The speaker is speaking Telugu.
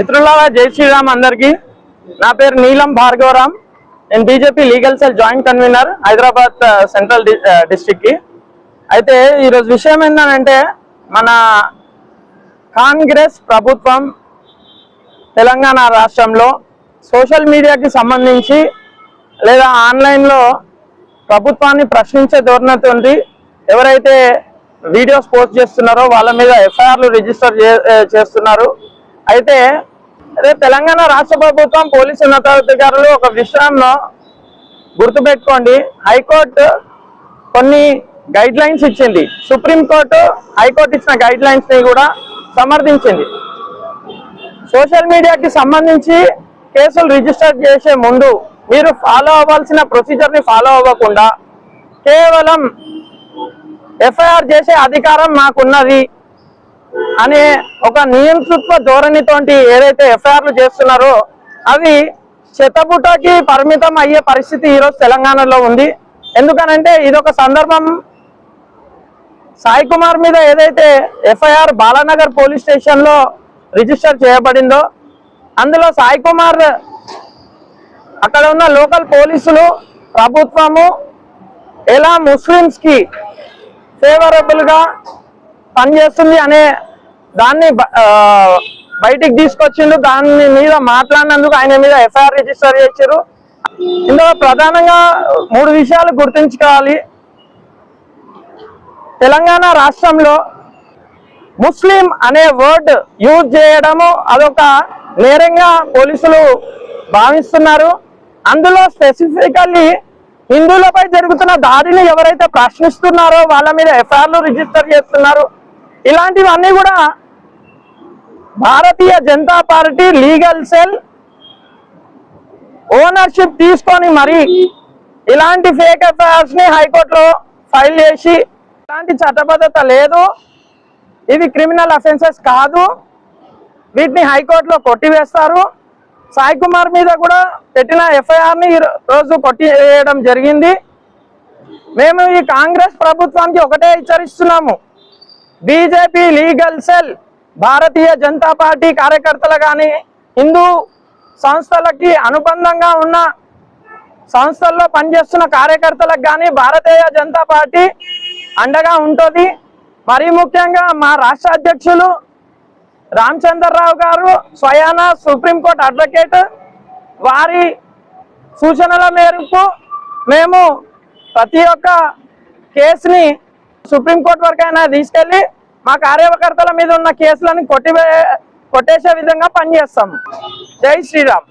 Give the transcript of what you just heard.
మిత్రులారా జై శ్రీరామ్ అందరికీ. నా పేరు నీలం భార్గవరామ్. నేను BJP legal cell joint convener Hyderabad central district కి. అయితే ఈరోజు విషయం ఏంటంటే, మన కాంగ్రెస్ ప్రభుత్వం తెలంగాణ రాష్ట్రంలో సోషల్ మీడియాకి సంబంధించి లేదా ఆన్లైన్లో ప్రభుత్వాన్ని ప్రశ్నించే ధోరణితోటి ఎవరైతే వీడియోస్ పోస్ట్ చేస్తున్నారో వాళ్ళ మీద ఎఫ్ఐఆర్లు రిజిస్టర్ చేస్తున్నారు. అయితే అదే తెలంగాణ రాష్ట్ర ప్రభుత్వం పోలీసు ఉన్నతాధికారులు ఒక విషయంలో గుర్తుపెట్టుకోండి, హైకోర్టు కొన్ని గైడ్ లైన్స్ ఇచ్చింది, సుప్రీంకోర్టు హైకోర్టు ఇచ్చిన గైడ్ లైన్స్ ని కూడా సమర్థించింది. సోషల్ మీడియాకి సంబంధించి కేసులు రిజిస్టర్ చేసే ముందు మీరు ఫాలో అవ్వాల్సిన ప్రొసీజర్ ని ఫాలో అవ్వకుండా కేవలం ఎఫ్ఐఆర్ చేసే అధికారం మాకున్నది అనే ఒక నియంతృత్వ ధోరణితోటి ఏదైతే ఎఫ్ఐఆర్లు చేస్తున్నారో అవి చెత్తబుట్టకి పరిమితం అయ్యే పరిస్థితి ఈరోజు తెలంగాణలో ఉంది. ఎందుకనంటే ఇదొక సందర్భం, సాయి కుమార్ మీద ఏదైతే ఎఫ్ఐఆర్ బాలానగర్ పోలీస్ స్టేషన్ లో రిజిస్టర్ చేయబడిందో అందులో సాయి కుమార్ అక్కడ ఉన్న లోకల్ పోలీసులు ప్రభుత్వము ఎలా ముస్లిమ్స్ కి ఫేవరబుల్ గా పనిచేస్తుంది అనే దాన్ని బయటికి తీసుకొచ్చిండు. దాని మీద మాట్లాడినందుకు ఆయన మీద ఎఫ్ఐఆర్ రిజిస్టర్ చేశారు. ఇందులో ప్రధానంగా 3 విషయాలు గుర్తుంచుకోవాలి. తెలంగాణ రాష్ట్రంలో ముస్లిం అనే వర్డ్ యూజ్ చేయడము అదొక నేరంగా పోలీసులు భావిస్తున్నారు. అందులో స్పెసిఫికల్లీ హిందువులపై జరుగుతున్న దాడిని ఎవరైతే ప్రశ్నిస్తున్నారో వాళ్ళ మీద ఎఫ్ఐఆర్లు రిజిస్టర్ చేస్తున్నారు. ఇలాంటివన్నీ కూడా Bharatiya Janata party legal cell ownership తీసుకొని మరి ఇలాంటి ఫేక్ ఎఫ్ఐఆర్స్ ని హైకోర్టులో ఫైల్ చేసి, ఇలాంటి చట్టబద్ధత లేదు, ఇవి క్రిమినల్ అఫెన్సెస్ కాదు, వీటిని హైకోర్టులో కొట్టివేస్తారు. సాయి కుమార్ మీద కూడా పెట్టిన ఎఫ్ఐఆర్ ని రోజు కొట్టివేయడం జరిగింది. మేము ఈ కాంగ్రెస్ ప్రభుత్వానికి ఒకటే హెచ్చరిస్తున్నాము, బీజేపీ లీగల్ సెల్ భారతీయ జనతా పార్టీ కార్యకర్తలు కానీ హిందూ సంస్థలకి అనుబంధంగా ఉన్న సంస్థల్లో పనిచేస్తున్న కార్యకర్తలకు కానీ భారతీయ జనతా పార్టీ అండగా ఉంటుంది. మరీ ముఖ్యంగా మా రాష్ట్ర అధ్యక్షులు రామచంద్రరావు గారు స్వయాన సుప్రీంకోర్టు అడ్వకేట్, వారి సూచనల మేరకు మేము ప్రతి ఒక్క కేసుని సుప్రీంకోర్టు వరకైనా తీసుకెళ్లి మా కార్యకర్తల మీద ఉన్న కేసులను కొట్టేసే విధంగా పనిచేస్తాం. జై శ్రీరామ్.